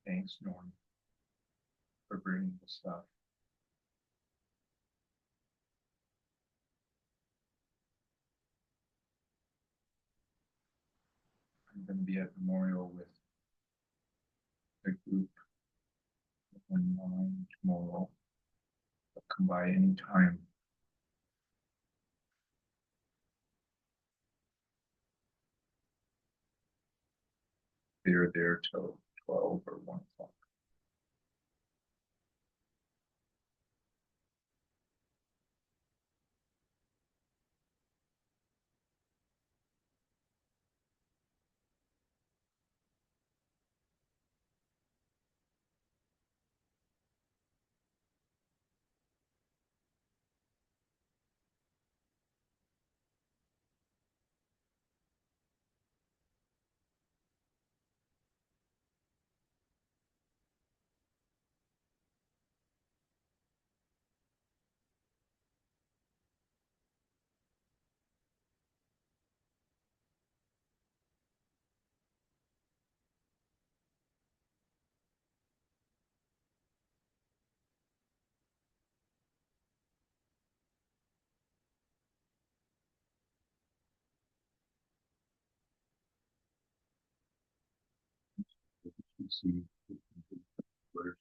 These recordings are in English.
Thanks, Norm, for bringing the stuff. I'm going to be at Memorial with a group online tomorrow. I'll come by anytime. They're there till 12 or 1 o'clock. You see, where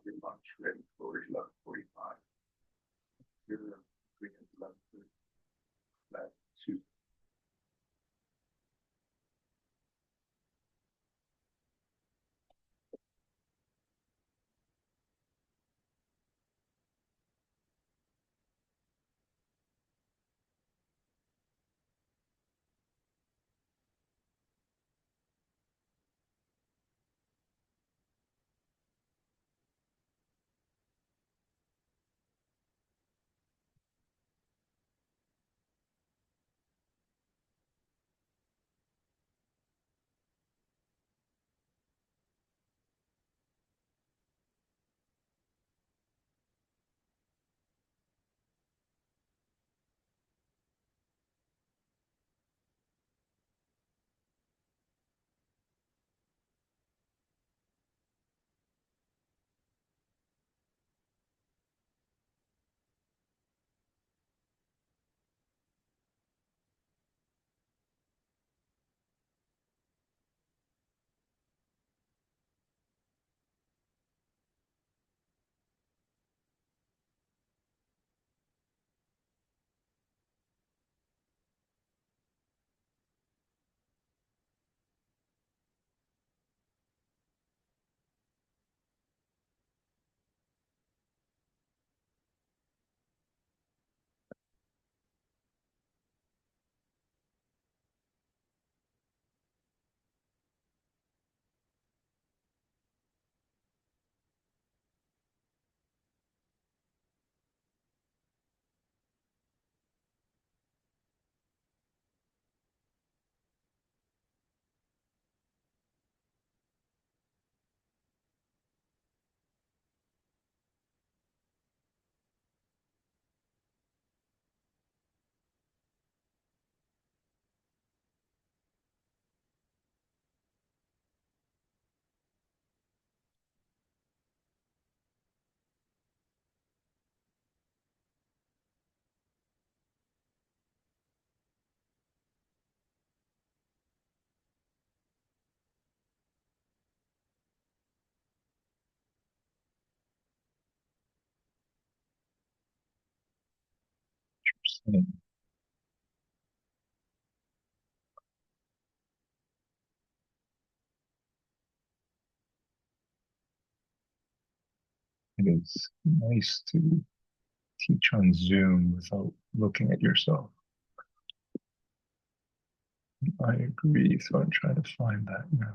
your lunch ready for 11:45. You're free at 11:30. That suit. And it is nice to teach on Zoom without looking at yourself. I agree. So I'm trying to find that now.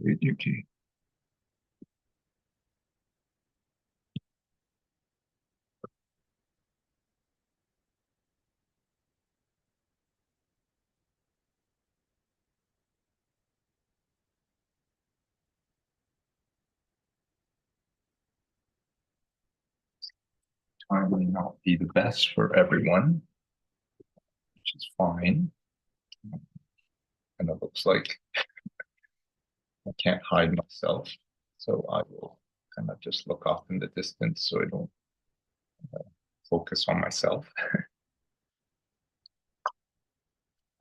Great, Yuki. Time may not be the best for everyone, which is fine. And it looks like I can't hide myself. So I will kind of just look off in the distance so I don't focus on myself.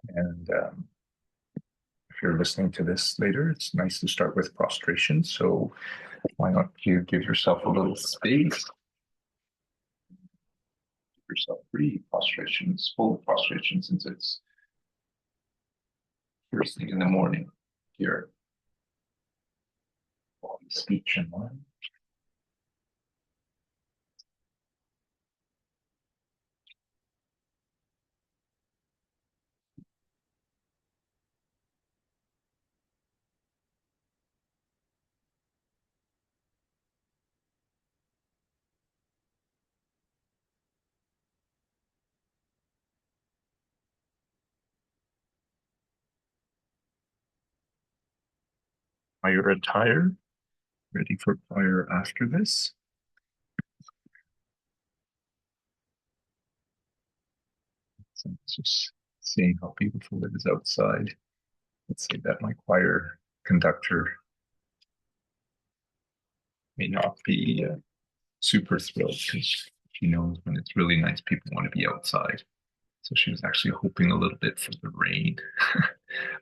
And if you're listening to this later, it's nice to start with prostration. So why don't you give yourself a little space, give yourself free prostrations, full prostration, since it's first thing in the morning here, body, speech, and mind. Fire attire, ready for fire after this. So it's just seeing how beautiful it is outside. Let's say that my choir conductor may not be super thrilled because she knows when it's really nice, people want to be outside. So she was actually hoping a little bit for the rain, a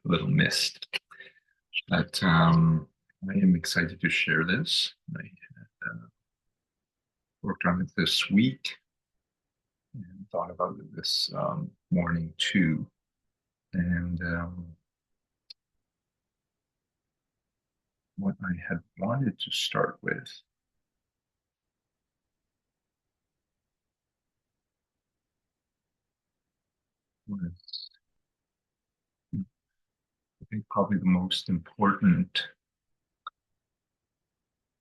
little mist. But I am excited to share this. I worked on it this week and thought about it this morning too. And what I had wanted to start with was, I think, probably the most important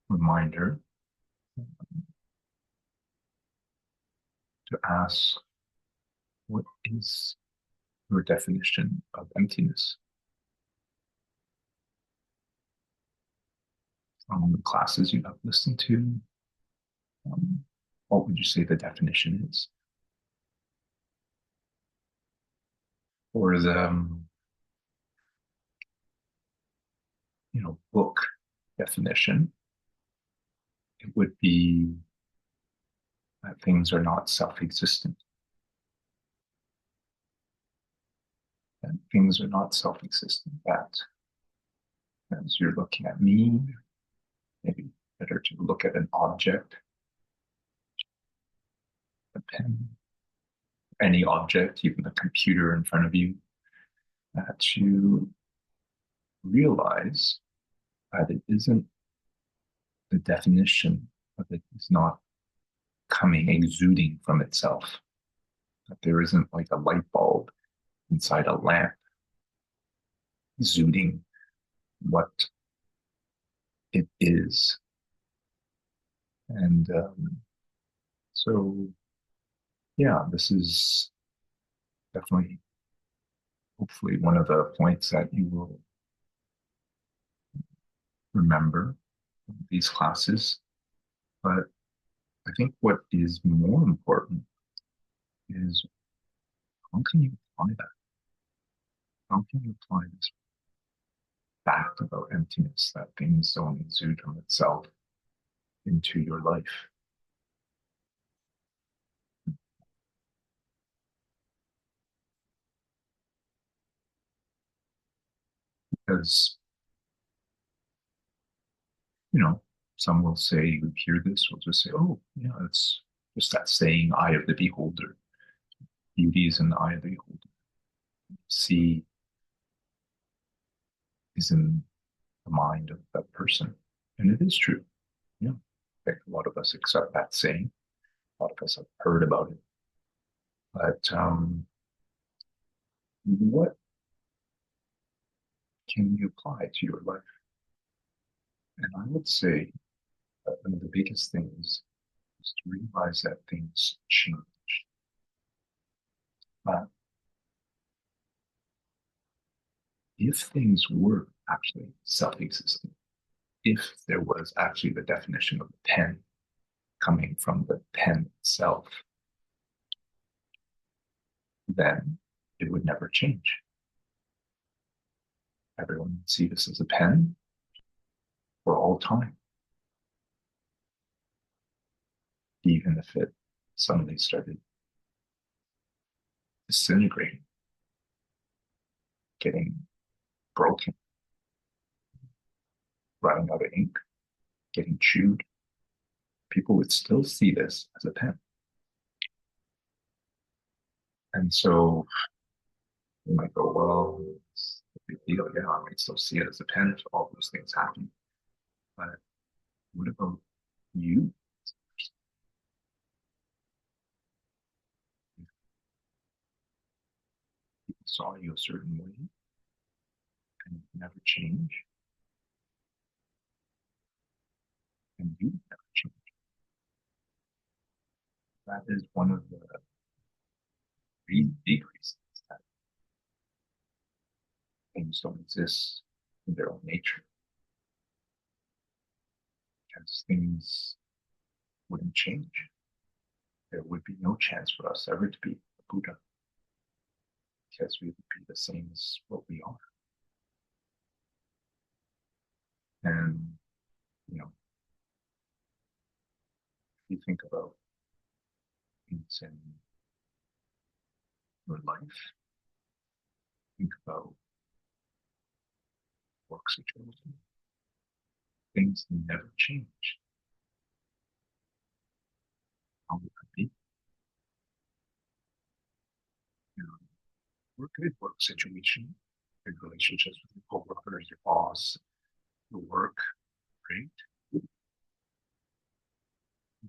reminder to ask, what is your definition of emptiness? From the classes you have listened to, um, what would you say the definition is? Or the book definition, it would be that things are not self-existent. That things are not self-existent. That as you're looking at me, maybe better to look at an object, a pen, any object, even the computer in front of you, that you realize that it isn't, the definition of it is not coming, exuding from itself. That there isn't like a light bulb inside a lamp exuding what it is. And so, yeah, this is definitely, hopefully, one of the points that you will remember these classes. But I think what is more important is how can you apply that? How can you apply this fact about emptiness, that things don't exude from itself, into your life? Because, you know, some will say, you hear this, will just say, oh, yeah, it's just that saying, eye of the beholder. Beauty is in the eye of the beholder. See is in the mind of that person. And it is true. Yeah. I think a lot of us accept that saying. A lot of us have heard about it. But what can you apply to your life? And I would say that one of the biggest things is to realize that things change. But if things were actually self-existent, if there was actually the definition of the pen coming from the pen itself, then it would never change. Everyone would see this as a pen for all time, even if it suddenly started disintegrating, getting broken, running out of ink, getting chewed. People would still see this as a pen. And so you might go, well, it's a big deal. Yeah, I might still see it as a pen if all those things happen. But what about you? If people saw you a certain way and it never change, and you never change. That is one of the big reasons that things don't exist in their own nature. Because things wouldn't change. There would be no chance for us ever to be a Buddha because we would be the same as what we are. And, you know, if you think about things in your life, think about work situation, things never change. How would that be? You know, we're good work situation, good relationships with your coworkers, your boss, your work, great.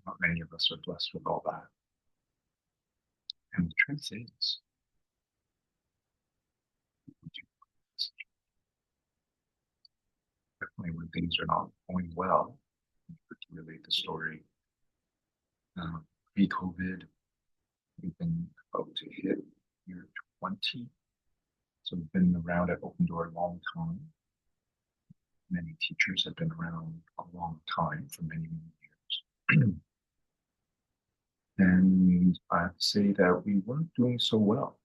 Not many of us are blessed with all that. And the truth is, we do definitely when things are not going well, particularly the story pre-COVID, we've been about to hit year 20. So we've been around at Open Door a long time. Many teachers have been around a long time for many, many years. And I have to say that we weren't doing so well.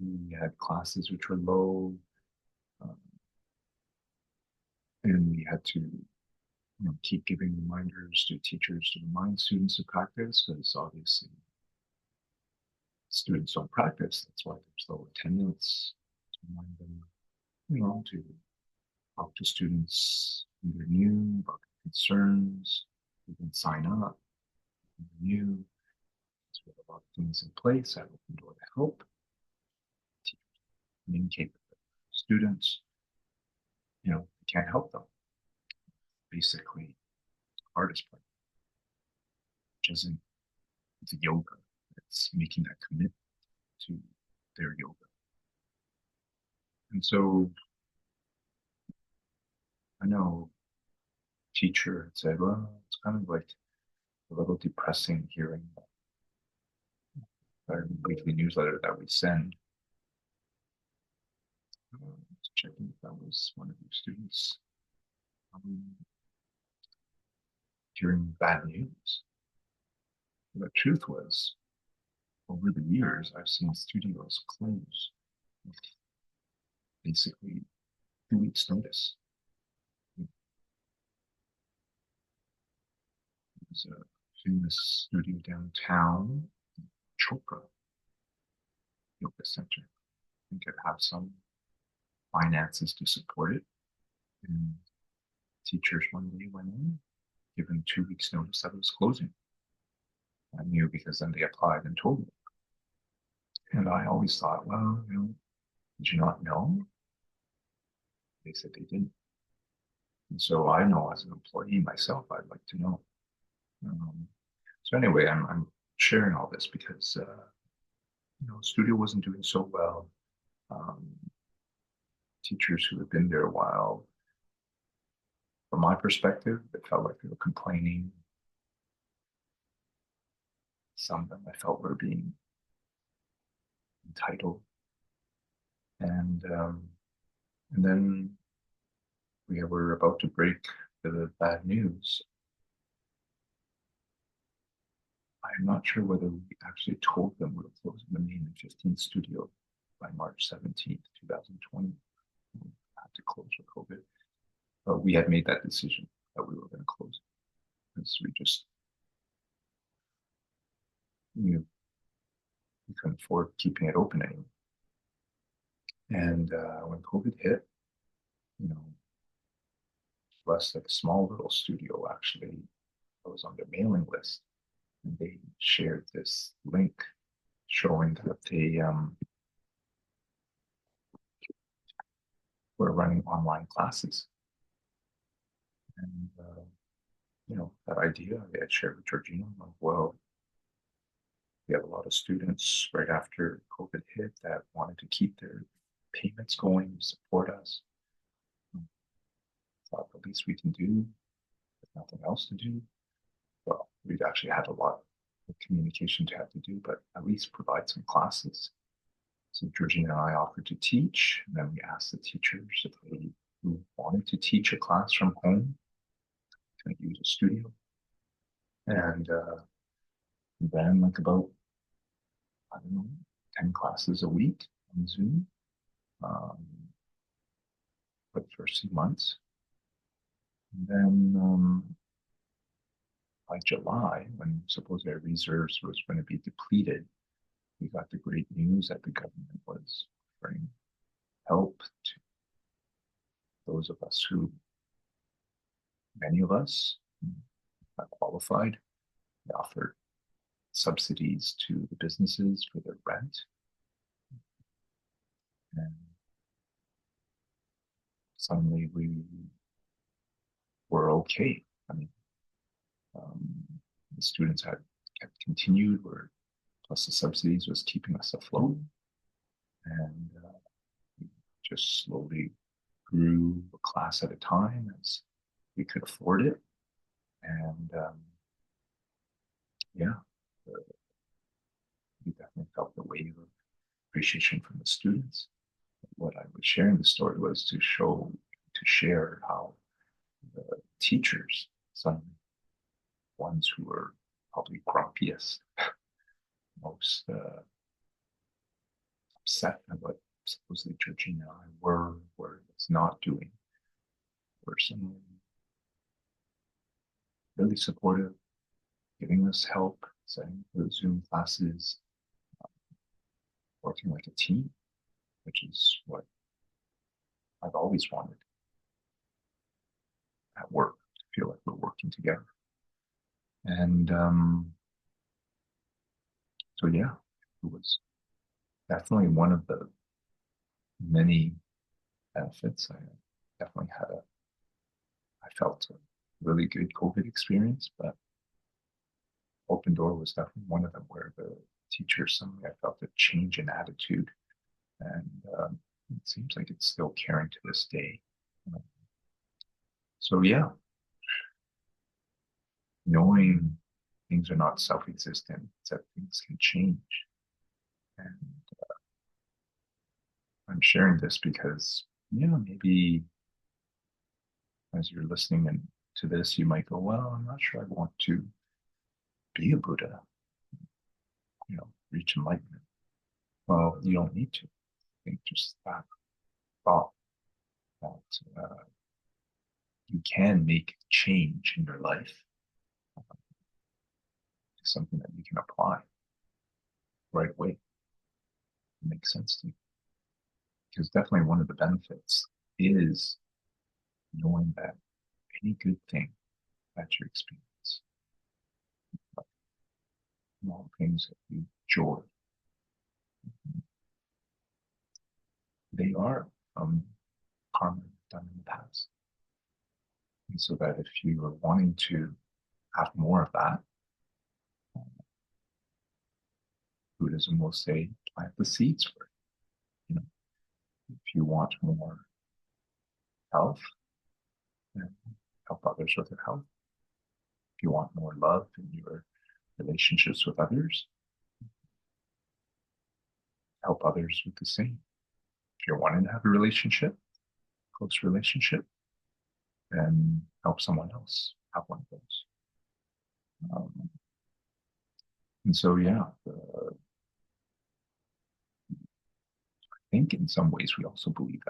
We had classes which were low, um, and we had to keep giving reminders to teachers to remind students to practice because obviously students don't practice. That's why there's low attendance. To remind them, to talk to students when they're new about concerns, who can sign up, when they're new. So we have a lot of things in place at Open Door to help communicate with the students. You can't help them. Basically, the hardest part, which isn't the yoga. It's making that commitment to their yoga. And so I know teacher had said, well, it's kind of like a little depressing hearing our weekly newsletter that we send. Checking if that was one of your students hearing bad news. The truth was, over the years, I've seen studios close with basically 2 weeks' notice. There's a famous studio downtown, Chopra Yoga Center. I think it had some finances to support it. And teachers one day went in, given 2 weeks' notice that it was closing. I knew because then they applied and told me. And I always thought, well, did you not know? They said they didn't. And so I know as an employee myself, I'd like to know. So anyway, I'm sharing all this because studio wasn't doing so well. Teachers who had been there a while, from my perspective, it felt like they were complaining. Some of them I felt were being entitled. And then we were about to break the bad news. I'm not sure whether we actually told them we were closing the main and 15th studio by March 17th, 2020. We had to close for COVID. But we had made that decision that we were going to close because we couldn't afford keeping it open anymore. And when COVID hit, less like a small little studio actually, I was on their mailing list, and they shared this link showing that they were running online classes. And that idea I had shared with Georgina of, well, we have a lot of students right after COVID hit that wanted to keep their payments going, support us. Thought the least we can do, if nothing else to do. Well, we've actually had a lot of communication to have to do, but at least provide some classes. So Georgina and I offered to teach, and then we asked the teachers if they who wanted to teach a class from home to use a studio. And then like about, 10 classes a week on Zoom for the first few months. And then by July, when supposedly our reserves was going to be depleted, we got the great news that the government was offering help to those of us who, many of us, are qualified. They offered subsidies to the businesses for their rent. And suddenly we were okay. The students had kept continued, plus the subsidies was keeping us afloat. And we just slowly grew a class at a time as we could afford it. And we definitely felt the wave of appreciation from the students. What I was sharing the story was to share how the teachers, some ones who were probably grumpiest, most upset at what supposedly Georgina and I was not doing, were some really supportive, giving us help, setting the Zoom classes, working like a team, which is what I've always wanted at work, to feel like we're working together. And so, yeah, it was definitely one of the many benefits. I felt a really good COVID experience, but Open Door was definitely one of them where the teachers, suddenly I felt a change in attitude. And it seems like it's still carrying to this day. So yeah, knowing things are not self-existent, that things can change. And I'm sharing this because, maybe as you're listening to this, you might go, well, I'm not sure I want to be a Buddha, reach enlightenment. Well, you don't need to. I think just that thought that you can make change in your life is something that you can apply right away. It makes sense to me. Because definitely one of the benefits is knowing that any good thing that you experience, all things that you enjoy, they are karma done in the past. And so that if you are wanting to have more of that, Buddhism will say, plant the seeds for it. If you want more health, help others with their health. If you want more love in your relationships with others, help others with the same. If you're wanting to have a relationship, close relationship, then help someone else have one of those. And so, I think in some ways we also believe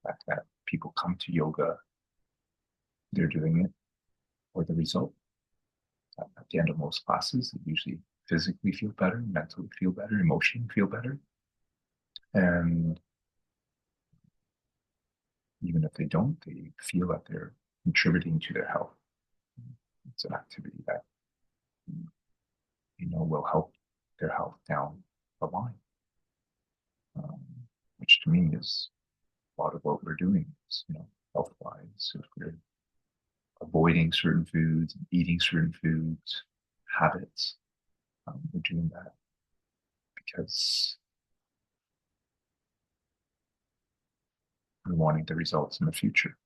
that people come to yoga, they're doing it for the result. At the end of most classes, they usually physically feel better, mentally feel better, emotionally feel better. And even if they don't, they feel that they're contributing to their health. It's an activity that will help their health down the line, which to me is a lot of what we're doing. Is, health-wise, if we're avoiding certain foods, eating certain foods, habits, we're doing that because we're wanting the results in the future.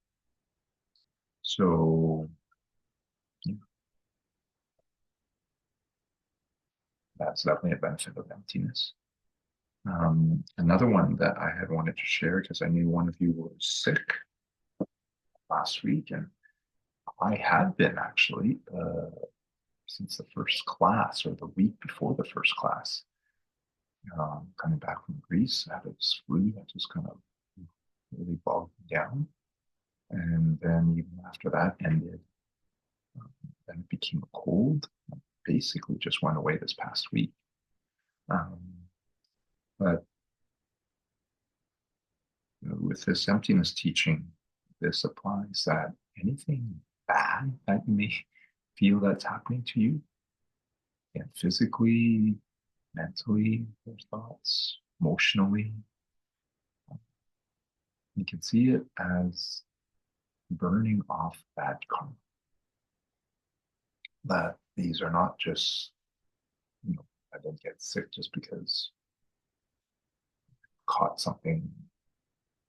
So that's definitely a benefit of emptiness. Another one that I had wanted to share, because I knew one of you was sick last week, and I had been actually since the first class or the week before the first class. Coming back from Greece, I had this flu that just kind of really bogged me down. And then even after that ended, then it became a cold. Basically just went away this past week. But with this emptiness teaching, this applies that anything bad that you may feel that's happening to you, physically, mentally, your thoughts, emotionally, you can see it as burning off bad karma. That these are not just, I didn't get sick just because I caught something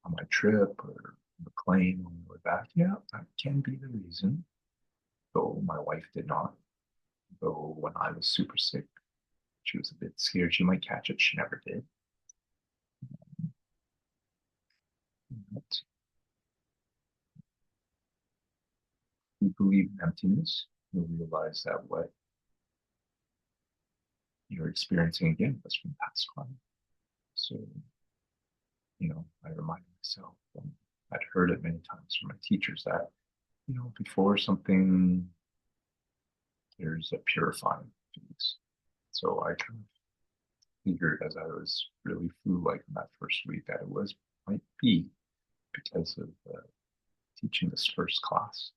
on my trip or the plane on the way back. Yeah, that can be the reason. Though my wife did not. Though when I was super sick, she was a bit scared she might catch it. She never did. But if you believe in emptiness, you'll realize that what you're experiencing again was from past karma. So, I remind myself, and I'd heard it many times from my teachers that, before something, there's a purifying phase. So I kind of figured as I was really flu-like in that first week that it might be because of teaching this first class.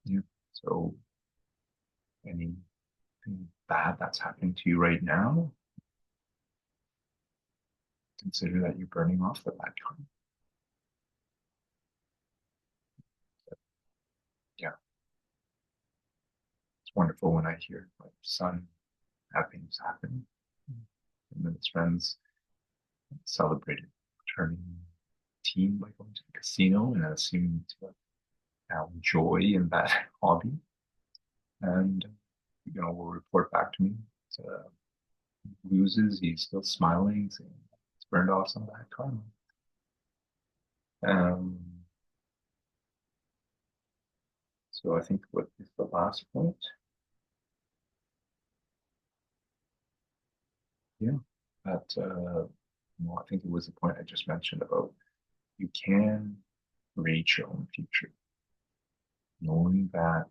And so anything bad that's happening to you right now, consider that you're burning off the bad karma. Yeah. It's wonderful when I hear my son have things happen. And then his friends celebrated turning routine by going to the casino and seeming to now joy in that hobby. And, will report back to me. Loses, he's still smiling, saying it's burned off some bad karma. Um, so I think what is the last point? Yeah, that I think it was the point I just mentioned about you can create your own future, knowing that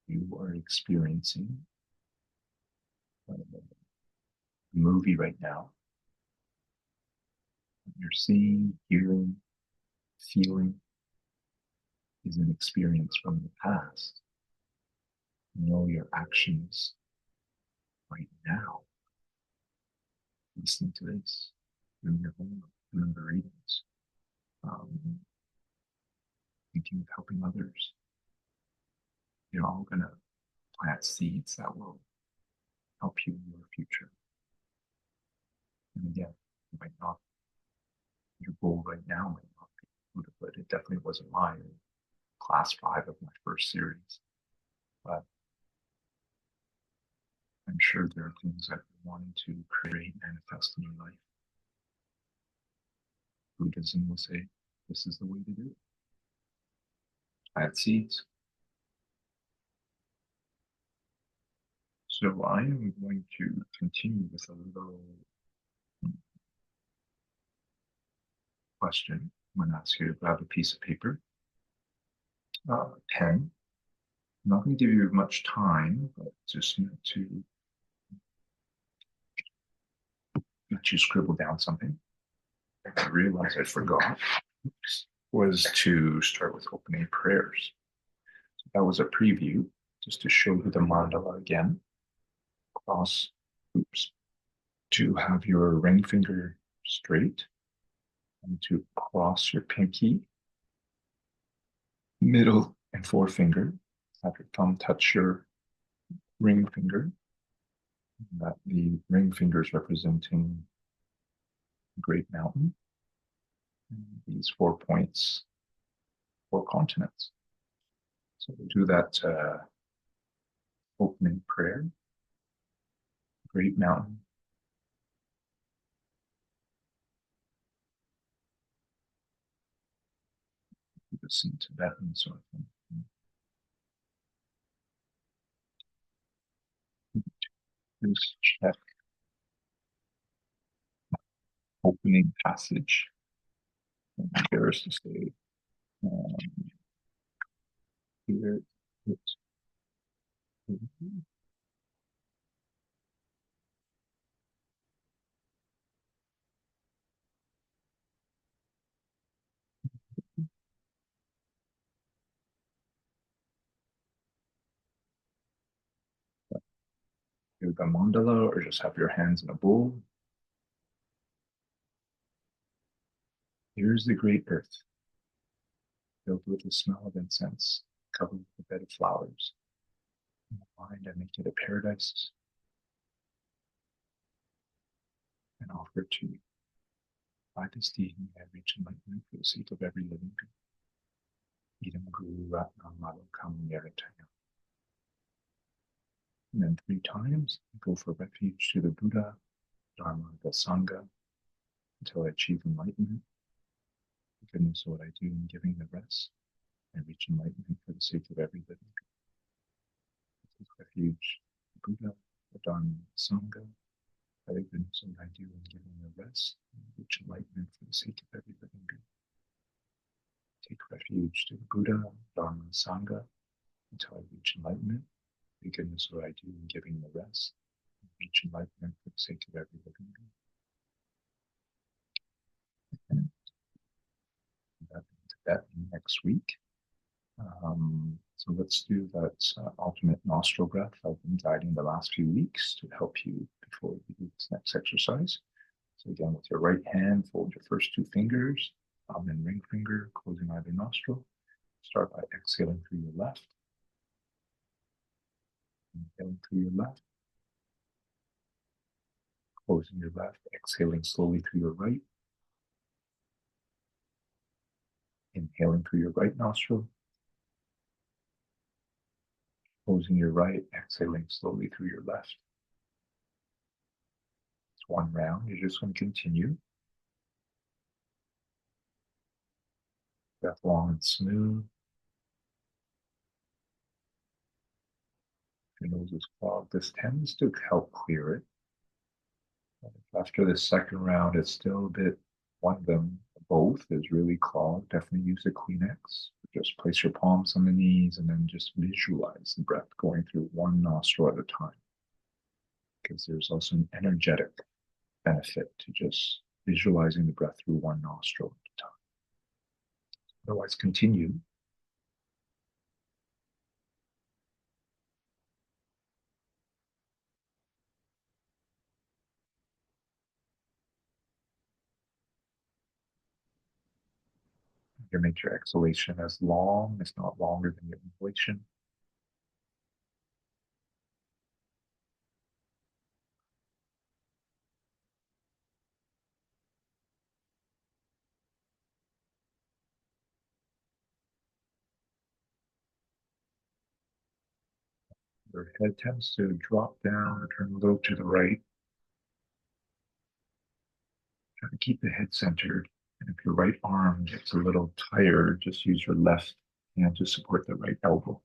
you are experiencing a movie right now. You're seeing, hearing, feeling is an experience from the past. Know your actions right now. Listening to this, doing your homework, doing the readings, thinking of helping others. You're all going to plant seeds that will help you in your future. And again, it might not, your goal right now might not be Buddha, but it definitely wasn't mine in class 5 of my first series. But I'm sure there are things that you're wanting to create, manifest in your life. Buddhism will say, this is the way to do it. Plant seeds. So I am going to continue with a little question. I'm going to ask you to grab a piece of paper, pen. I'm not going to give you much time, but just to let you scribble down something. I realized I forgot was to start with opening prayers. So that was a preview, just to show you the mandala again. Cross, to have your ring finger straight and to cross your pinky, middle and forefinger. Have your thumb touch your ring finger. That the ring finger is representing the Great Mountain. And these 4 points, 4 continents. So we do that opening prayer. Great Mountain. Do this in Tibetan, so I think. Just check opening passage. I'm embarrassed to say here it's do the mandala or just have your hands in a bowl. Here's the great earth, filled with the smell of incense, covered with a bed of flowers. In my mind, I make it a paradise and offer to you. By this deed, may I reach enlightenment for the sake of every living being. Idam Guru Ratnam Malokam Yarataya. And then 3 times, I go for refuge to the Buddha, Dharma, the Sangha, until I achieve enlightenment. The goodness of what I do in giving the rest, I reach enlightenment for the sake of every living being. I take refuge to the Buddha, the Dharma, the Sangha, by the goodness of what I do in giving the rest, I reach enlightenment for the sake of every living being. Take refuge to the Buddha, Dharma, and Sangha, until I reach enlightenment. The goodness of what I do in giving the rest, I reach enlightenment for the sake of every living being. That in Tibetan next week. So let's do that alternate nostril breath I've been guiding the last few weeks to help you before we do this next exercise. So again, with your right hand, fold your first 2 fingers, thumb and ring finger, closing either nostril. Start by exhaling through your left. Inhaling through your left. Closing your left, exhaling slowly through your right. Inhaling through your right nostril, closing your right, exhaling slowly through your left. It's one round. You're just going to continue. Breath long and smooth. If your nose is clogged, this tends to help clear it. After the second round, it's still a bit, one of them, both is really clogged. Definitely use a Kleenex. Just place your palms on the knees and then just visualize the breath going through one nostril at a time. Because there's also an energetic benefit to just visualizing the breath through one nostril at a time. Otherwise, continue. You make your exhalation as long, if not longer than your inhalation. Your head tends to drop down, turn a little to the right. Try to keep the head centered. And if your right arm gets a little tired, just use your left hand to support the right elbow.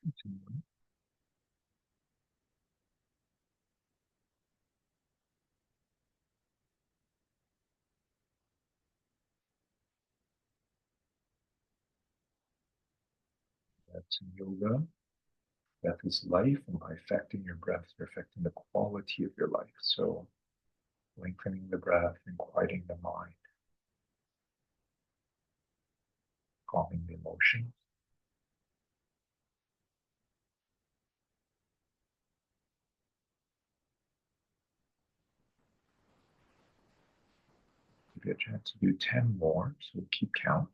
Continue. That's in yoga. Breath is life, and by affecting your breath, you're affecting the quality of your life. So lengthening the breath and quieting the mind, calming the emotions. Give you a chance to do 10 more, so keep count.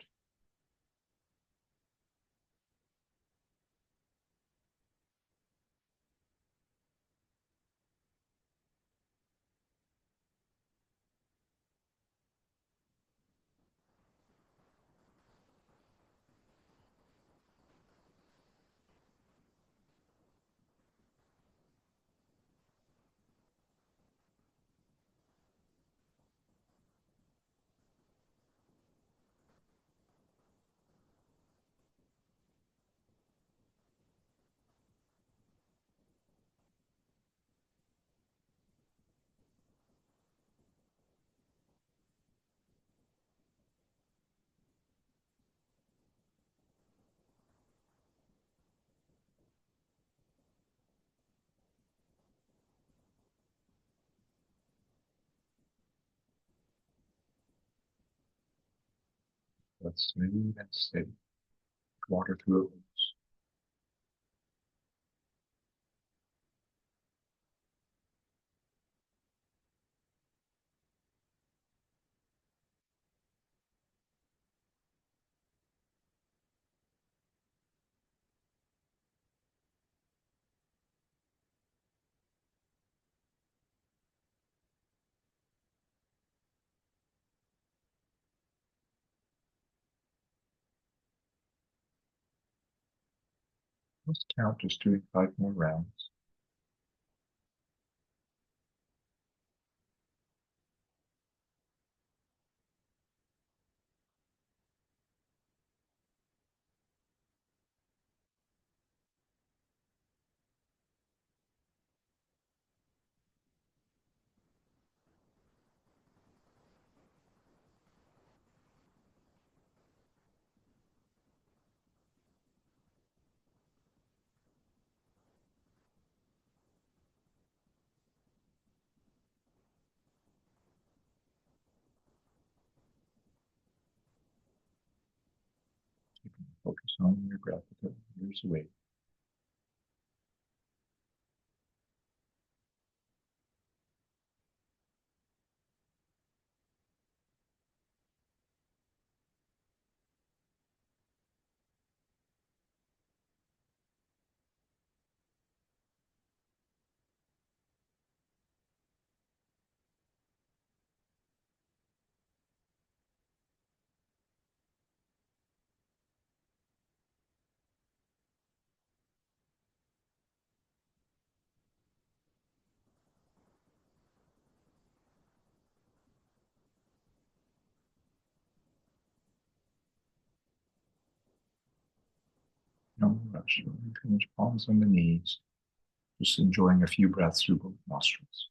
Let's smooth and steady. Water through it. Let's count just doing 5 more rounds. Focus on your breath until years away. No rush. Finish palms on the knees. Just enjoying a few breaths through both nostrils.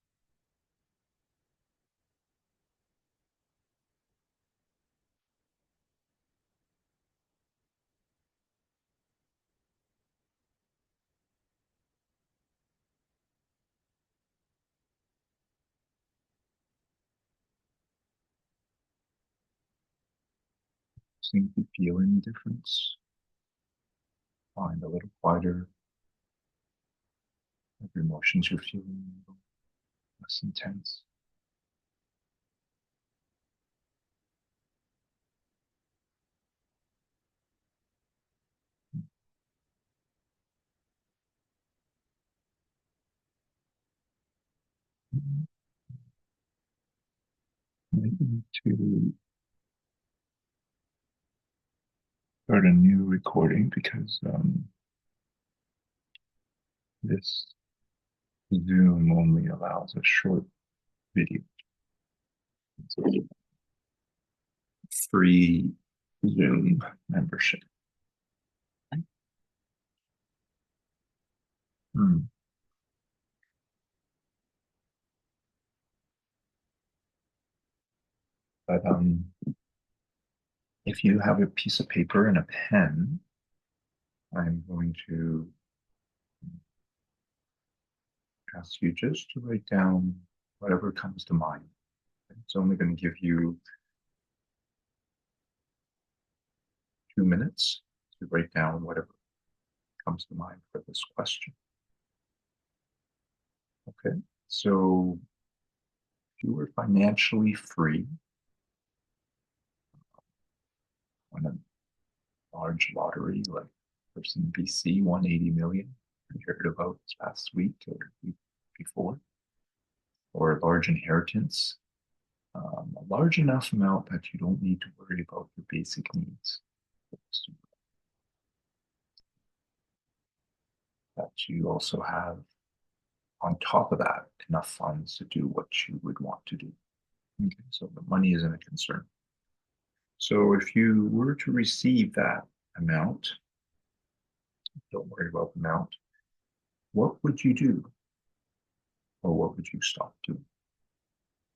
Seem to feel any difference. Find a little quieter. Every emotions you're feeling a little less intense. Maybe to start a new recording because this Zoom only allows a short video. It's a free Zoom membership. Hmm. But if you have a piece of paper and a pen, I'm going to ask you just to write down whatever comes to mind. It's only going to give you 2 minutes to write down whatever comes to mind for this question. Okay, so if you were financially free, won a large lottery like person in BC, 180 million, you heard about this past week or week before, or a large inheritance, a large enough amount that you don't need to worry about your basic needs. That you also have, on top of that, enough funds to do what you would want to do. Okay, so the money isn't a concern. So if you were to receive that amount, don't worry about the amount, what would you do? Or what would you stop doing?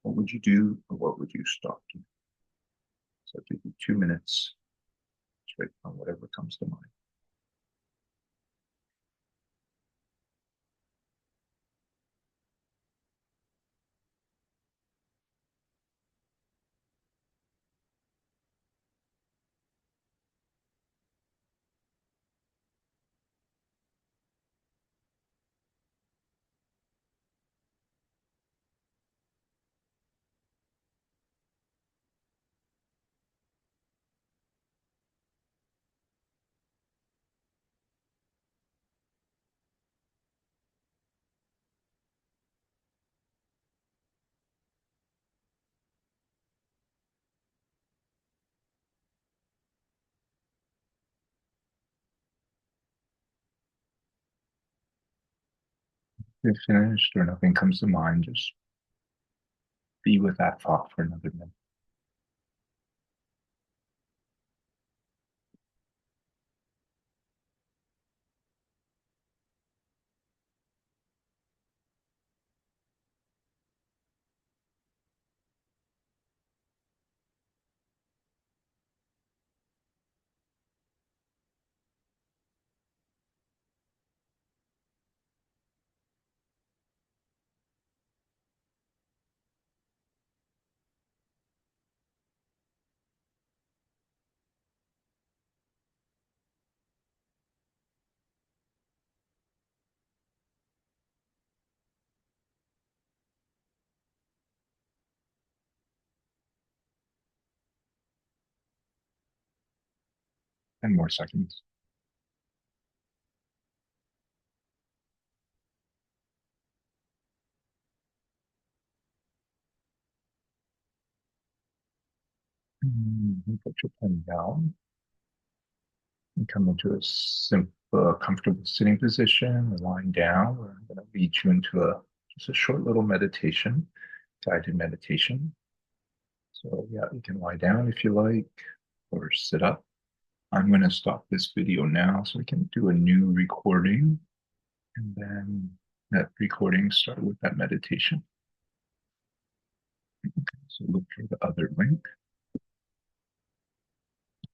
What would you do or what would you stop doing? So I'll give you 2 minutes to write on whatever comes to mind. If you're finished or nothing comes to mind, just be with that thought for another minute. And more seconds. Put your pen down and come into a simple, comfortable sitting position, lying down. I'm going to lead you into just a short little meditation, guided meditation. So yeah, you can lie down if you like, or sit up. I'm gonna stop this video now so I can do a new recording. And then that recording start with that meditation. So look for the other link.